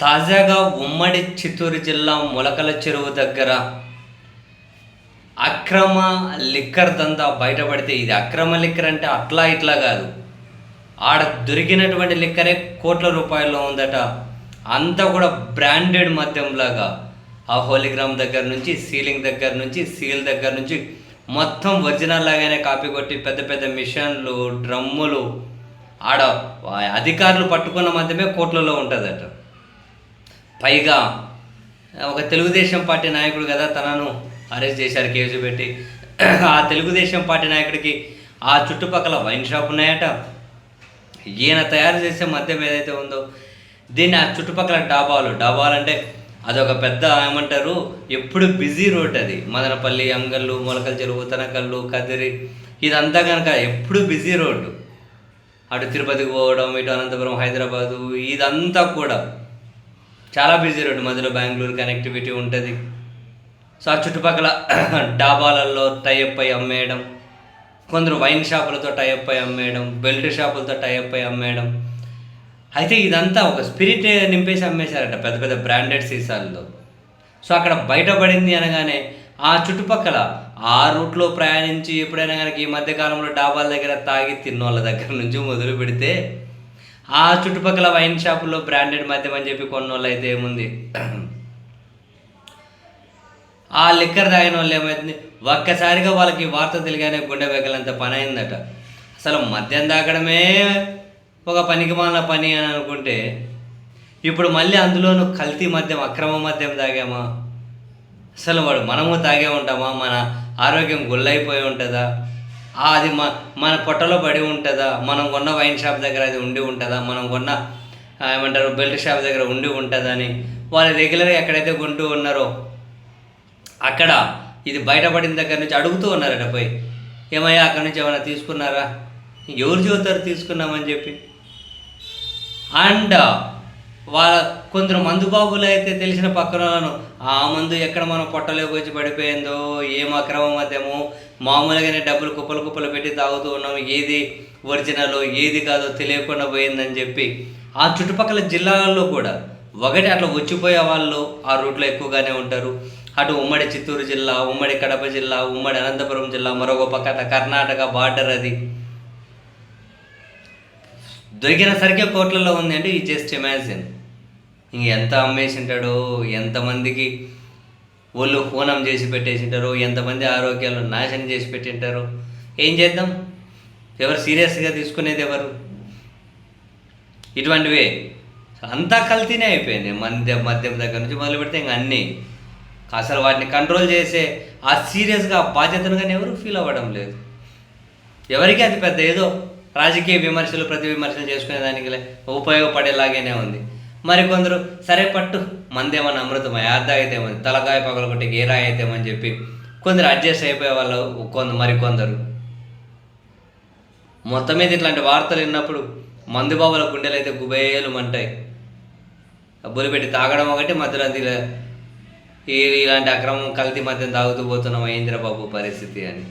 తాజాగా ఉమ్మడి చిత్తూరు జిల్లా మొలకల చెరువు దగ్గర అక్రమ లిక్కర్ దందా బయటపడితే, ఇది అక్రమ లిక్కర్ అంటే అట్లా ఇట్లా కాదు, ఆడ దొరికినటువంటి లిక్కరే కోట్ల రూపాయల్లో ఉందట. అంతా కూడా బ్రాండెడ్ మద్యంలాగా, ఆ హోలీగ్రామ్ దగ్గర నుంచి, సీలింగ్ దగ్గర నుంచి, సీల్ దగ్గర నుంచి మొత్తం ఒరిజినల్ లాగానే కాపీ కొట్టి పెద్ద పెద్ద మిషన్లు, డ్రమ్ములు, ఆడ అధికారులు పట్టుకున్న మద్యమే కోట్లలో ఉంటుందట. పైగా ఒక తెలుగుదేశం పార్టీ నాయకుడు కదా, తనను అరెస్ట్ చేశారు కేసు పెట్టి. ఆ తెలుగుదేశం పార్టీ నాయకుడికి ఆ చుట్టుపక్కల వైన్ షాప్ ఉన్నాయట. ఈయన తయారు చేసే మద్యం ఏదైతే ఉందో దీన్ని ఆ చుట్టుపక్కల డాబాలు అంటే అదొక పెద్ద ఏమంటారు, ఎప్పుడు బిజీ రోడ్ అది. మదనపల్లి, అంగళ్ళు, మొలకల చెరువు, తనకల్లు, కదిరి, ఇదంతా కనుక ఎప్పుడు బిజీ రోడ్డు. అటు తిరుపతికి పోవడం, ఇటు అనంతపురం, హైదరాబాదు, ఇదంతా కూడా చాలా బిజీ రోడ్డు. మధ్యలో బెంగళూరు కనెక్టివిటీ ఉంటుంది. సో ఆ చుట్టుపక్కల డాబాలలో టైఅప్ అయి అమ్మేయడం, కొందరు వైన్ షాపులతో టైఅప్ అయి అమ్మేయడం, బెల్ట్ షాపులతో టైఅప్ అయి అమ్మేయడం. అయితే ఇదంతా ఒక స్పిరిట్ నింపేసి అమ్మేశారట పెద్ద పెద్ద బ్రాండెడ్ సీసాల్లో. సో అక్కడ బయటపడింది అనగానే ఆ చుట్టుపక్కల ఆ రూట్లో ప్రయాణించి ఎప్పుడైనా కనుక ఈ మధ్యకాలంలో డాబాల దగ్గర తాగి తిన్నోళ్ళ దగ్గర నుంచి మొదలు పెడితే, ఆ చుట్టుపక్కల వైన్ షాపుల్లో బ్రాండెడ్ మద్యం అని చెప్పి కొన్నోళ్ళు అయితే ఏముంది, ఆ లిక్కర్ తాగిన వాళ్ళు ఏమైంది, ఒక్కసారిగా వాళ్ళకి వార్త తెలియగానే గుండె వెగలంత పని అయిందట. అసలు మద్యం తాగడమే ఒక పనికిమాలిన పని అని అనుకుంటే, ఇప్పుడు మళ్ళీ అందులోనూ కల్తీ మద్యం, అక్రమ మద్యం తాగామా? అసలు మనము తాగే ఉంటామా? మన ఆరోగ్యం గుల్లైపోయి ఉంటుందా? అది మన పొట్టలో పడి ఉంటుందా? మనం కొన్న వైన్ షాప్ దగ్గర అది ఉండి ఉంటుందా? మనం కొన్న ఏమంటారు బెల్ట్ షాప్ దగ్గర ఉండి ఉంటుందా అని వాళ్ళు రెగ్యులర్గా ఎక్కడైతే కొంటూ ఉన్నారో అక్కడ ఇది బయటపడిన దగ్గర నుంచి అడుగుతూ ఉన్నారట పోయి, ఏమయ్యా అక్కడి నుంచి ఏమైనా తీసుకున్నారా? ఎవరు చూస్తారు తీసుకున్నామని చెప్పి. అండ్ కొందరు మందు బాబులు అయితే తెలిసిన పక్కన వాళ్ళను, ఆ మందు ఎక్కడ మనం పొట్టలోకి వచ్చి పడిపోయిందో, ఏం అక్రమ మద్యమో, మామూలుగానే డబ్బులు కుప్పలు పెట్టి తాగుతూ ఉన్నాం, ఏది ఒరిజినలో ఏది కాదో తెలియకుండా పోయిందని చెప్పి ఆ చుట్టుపక్కల జిల్లాల్లో కూడా ఒకటి అట్లా వచ్చిపోయే వాళ్ళు ఆ రూట్లో ఎక్కువగానే ఉంటారు. అటు ఉమ్మడి చిత్తూరు జిల్లా, ఉమ్మడి కడప జిల్లా, ఉమ్మడి అనంతపురం జిల్లా, మరొక పక్క కర్ణాటక బార్డర్, అది దొరికిన సరిగ్గా కోట్లలో ఉంది అంటే ఈ జస్ట్ ఇమాజిన్. ఎంత అమ్మేసి ఉంటాడో, ఎంతమందికి ఒళ్ళు హోనం చేసి పెట్టేసింటారో, ఎంతమంది ఆరోగ్యాలు నాశనం చేసి పెట్టింటారో. ఏం చేద్దాం, ఎవరు సీరియస్గా తీసుకునేది ఎవరు? ఇటువంటివే అంతా కల్తీనే అయిపోయింది. మద్యం దగ్గర నుంచి మొదలు పెడితే ఇంక అన్నీ. అసలు వాటిని కంట్రోల్ చేసే ఆ సీరియస్గా బాధ్యతను కానీ ఎవరు ఫీల్ అవ్వడం లేదు. ఎవరికి అది పెద్ద ఏదో రాజకీయ విమర్శలు, ప్రతి విమర్శలు చేసుకునే దానికి ఉపయోగపడేలాగానే ఉంది. మరి కొందరు సరే పట్టు మందేమన్నా అమృతమై అర్ధాయితేమని, తలకాయ పగలగొట్టి గేరా అయితేమని చెప్పి కొందరు అడ్జస్ట్ అయిపోయే వాళ్ళు మరికొందరు. మొత్తం మీద ఇట్లాంటి వార్తలు విన్నప్పుడు మందుబాబుల గుండెలు అయితే గుబేలు మంటాయి. డబ్బులు పెట్టి తాగడం ఒకటి, మధ్యలో ఇలాంటి అక్రమం కల్తీ మద్యం తాగుతూ పోతున్నాం, ఏంద్రబాబు పరిస్థితి అని.